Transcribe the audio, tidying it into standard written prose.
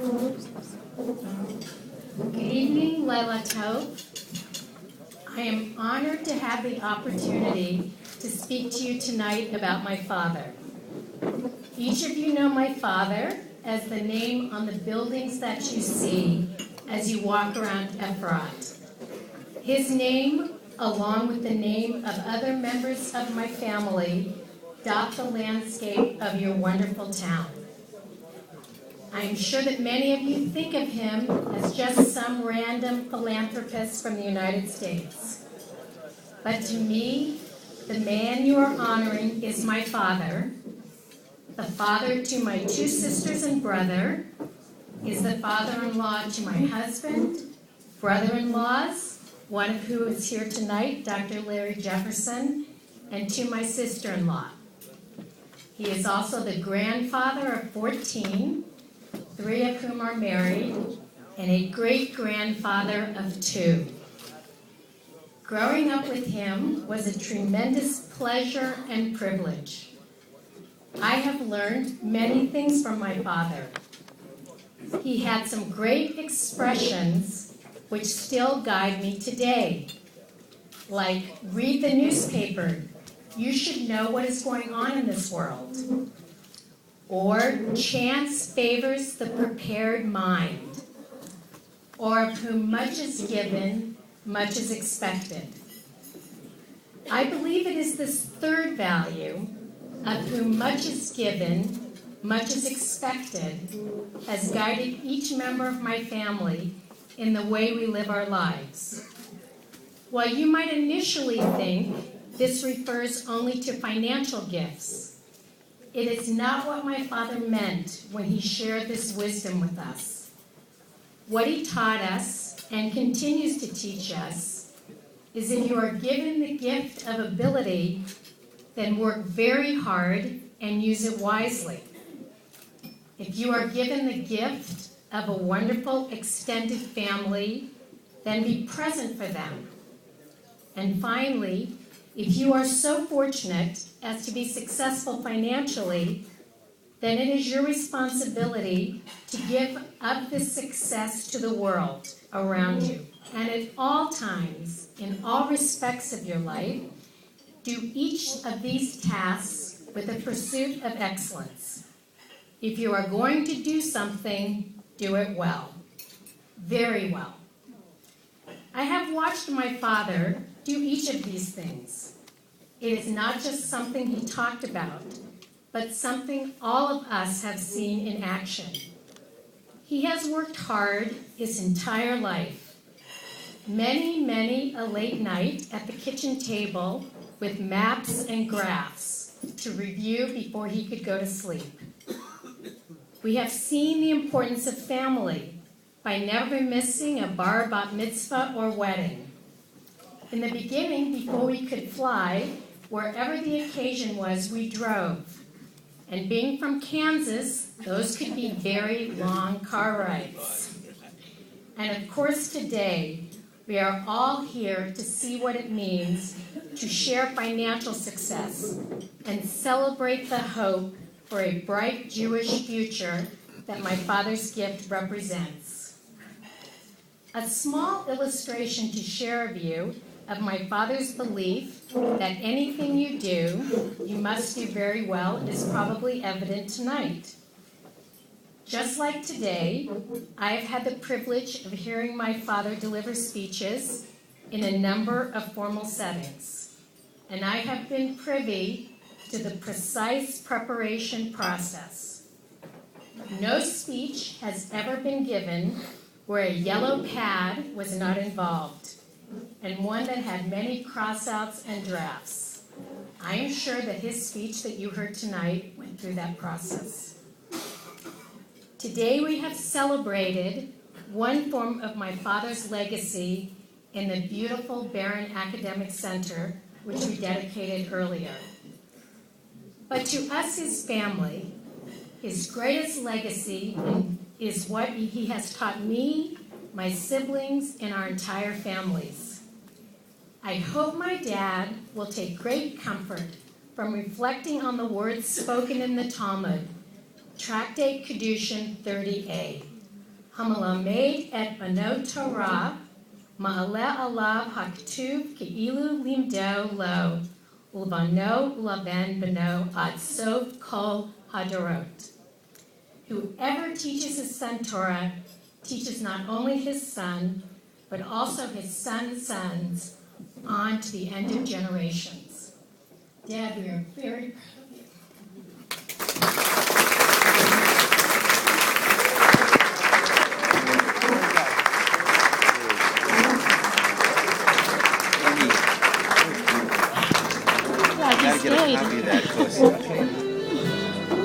Good evening, Lila Tope. I am honored to have the opportunity to speak to you tonight about my father. Each of you know my father as the name on the buildings that you see as you walk around Efrat. His name, along with the name of other members of my family, dot the landscape of your wonderful town. I am sure that many of you think of him as just some random philanthropist from the United States. But to me, the man you are honoring is my father. The father to my two sisters and brother is the father-in-law to my husband, brother-in-laws, one of who is here tonight, Dr. Larry Jefferson, and to my sister-in-law. He is also the grandfather of 14, 3 of whom are married, and a great-grandfather of 2. Growing up with him was a tremendous pleasure and privilege. I have learned many things from my father. He had some great expressions which still guide me today, like read the newspaper. You should know what is going on in this world. Or chance favors the prepared mind. Or of whom much is given, much is expected. I believe it is this third value, of whom much is given, much is expected, has guided each member of my family in the way we live our lives. While you might initially think this refers only to financial gifts, it is not what my father meant when he shared this wisdom with us. What he taught us and continues to teach us is if you are given the gift of ability, then work very hard and use it wisely. If you are given the gift of a wonderful extended family, then be present for them. And finally, if you are so fortunate as to be successful financially, then it is your responsibility to give up this success to the world around you. And at all times, in all respects of your life, do each of these tasks with a pursuit of excellence. If you are going to do something, do it well. Very well. I have watched my father do each of these things. It is not just something he talked about, but something all of us have seen in action. He has worked hard his entire life. Many a late night at the kitchen table with maps and graphs to review before he could go to sleep. We have seen the importance of family by never missing a bar bat mitzvah or wedding. In the beginning, before we could fly, wherever the occasion was, we drove. And being from Kansas, those could be very long car rides. And of course today, we are all here to see what it means to share financial success and celebrate the hope for a bright Jewish future that my father's gift represents. A small illustration to share with you of my father's belief that anything you do, you must do very well is probably evident tonight. Just like today, I have had the privilege of hearing my father deliver speeches in a number of formal settings, and I have been privy to the precise preparation process. No speech has ever been given where a yellow pad was not involved, and one that had many crossouts and drafts. I am sure that his speech that you heard tonight went through that process. Today we have celebrated one form of my father's legacy in the beautiful Barron Academic Center, which we dedicated earlier. But to us, his family, his greatest legacy is what he has taught me, my siblings, and our entire families. I hope my dad will take great comfort from reflecting on the words spoken in the Talmud, Tractate Kedushin 30a. Hamalamed et bano Torah, ma'aleh alav haktuv ke'ilu limdo lo, ulvano ulaven bano ad sof kol hadarot. Whoever teaches his son Torah teaches not only his son, but also his son's sons, on to the end of generations. Dad, we are very proud